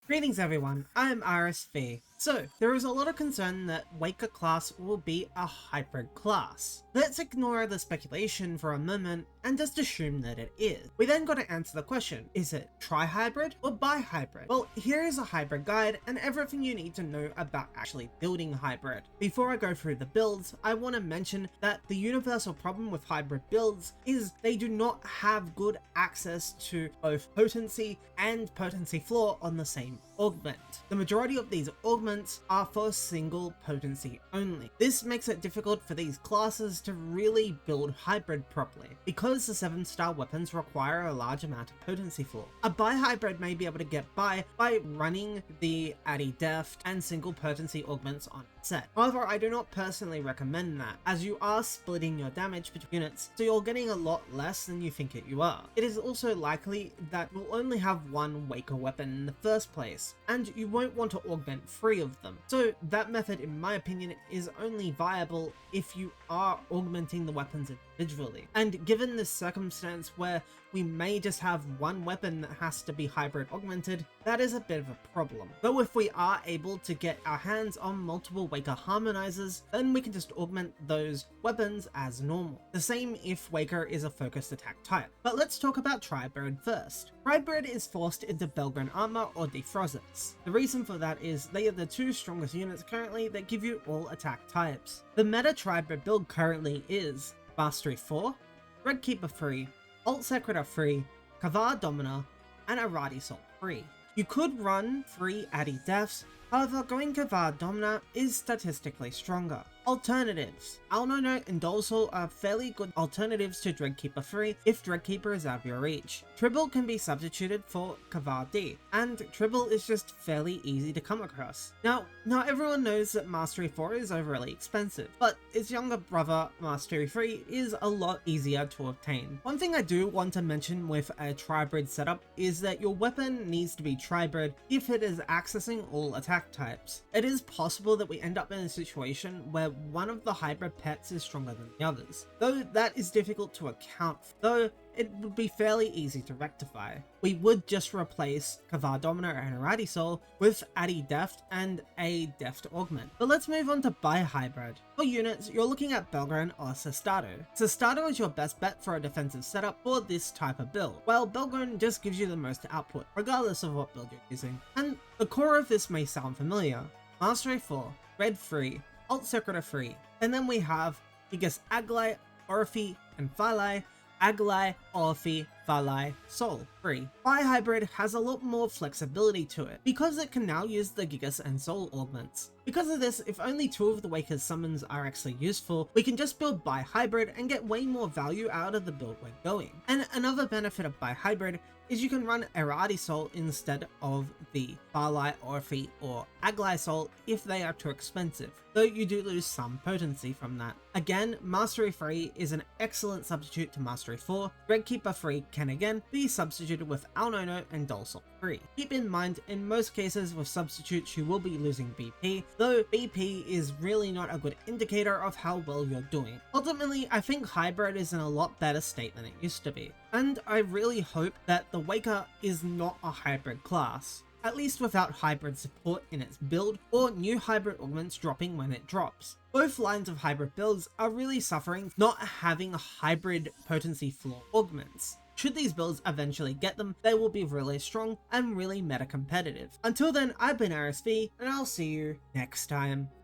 Greetings everyone, I'm RSV. So, there is a lot of concern that Waker class will be a hybrid class. Let's ignore the speculation for a moment and just assume that it is. We then got to answer the question, is it tri-hybrid or bi-hybrid? Well, here is a hybrid guide and everything you need to know about actually building hybrid. Before I go through the builds, I want to mention that the universal problem with hybrid builds is they do not have good access to both potency and potency floor on the same augment. The majority of these augments are for single potency only. This makes it difficult for these classes to really build hybrid properly, because the 7-star weapons require a large amount of potency floor. A bi-hybrid may be able to get by running the Addy Deft and single potency augments on set. However, I do not personally recommend that, as you are splitting your damage between units, so you're getting a lot less than you think you are. It is also likely that you'll only have one Waker weapon in the first place, and you won't want to augment 3 of them. So that method, in my opinion, is only viable if you are augmenting the weapons individually. And given this circumstance where we may just have one weapon that has to be hybrid augmented, that is a bit of a problem. Though if we are able to get our hands on multiple Waker harmonizers, then we can just augment those weapons as normal. The same if Waker is a focused attack type. But let's talk about Tribird first. Tribird is forced into Belgren armor or defrozzers. The reason for that is they are the 2 strongest units currently that give you all attack types. The meta Tribird build currently is Mastery 4, Threadkeeper 3, Alt Secretor 3, Kavar Domina, and Arati Salt 3. You could run 3 Addy Defs, however going Kavar Domina is statistically stronger. Alternatives. Alnono and Dolsol are fairly good alternatives to Dreadkeeper 3 if Dreadkeeper is out of your reach. Tribble can be substituted for Kavar D, and Tribble is just fairly easy to come across. Now everyone knows that Mastery 4 is overly expensive, but its younger brother Mastery 3 is a lot easier to obtain. One thing I do want to mention with a Tribrid setup is that your weapon needs to be Tribrid if it is accessing all attack types. It is possible that we end up in a situation where one of the hybrid pets is stronger than the others, though that is difficult to account for, though it would be fairly easy to rectify. We would just replace Kavar Domina and Arati Soul with Addy Deft and a Deft Augment. But let's move on to bi-hybrid. For units, you're looking at Belgren or Sestato. Sestato is your best bet for a defensive setup for this type of build, while Belgren just gives you the most output, regardless of what build you're using. And the core of this may sound familiar. Mastery 4, Red 3, Alt Secretor 3, and then we have Gigas Aglai, Orphi, and Phalai, Aglai, Orphi, Phalai, Sol 3. Bi-hybrid has a lot more flexibility to it, because it can now use the Gigas and Sol augments. Because of this, if only 2 of the Waker's summons are actually useful, we can just build bi-hybrid and get way more value out of the build we're going. And another benefit of bi-hybrid is you can run Arati Soul instead of the Phalai, Orphi, or Aglai Soul if they are too expensive, though you do lose some potency from that. Again, Mastery 3 is an excellent substitute to Mastery 4. Threadkeeper 3 can again be substituted with Alnono and Dolsol 3. Keep in mind, in most cases with substitutes you will be losing BP, though BP is really not a good indicator of how well you're doing. Ultimately, I think hybrid is in a lot better state than it used to be, and I really hope that the Waker is not a hybrid class, at least without hybrid support in its build or new hybrid augments dropping when it drops. Both lines of hybrid builds are really suffering not having hybrid potency floor augments. Should these builds eventually get them, they will be really strong and really meta competitive. Until then, I've been RSV, and I'll see you next time.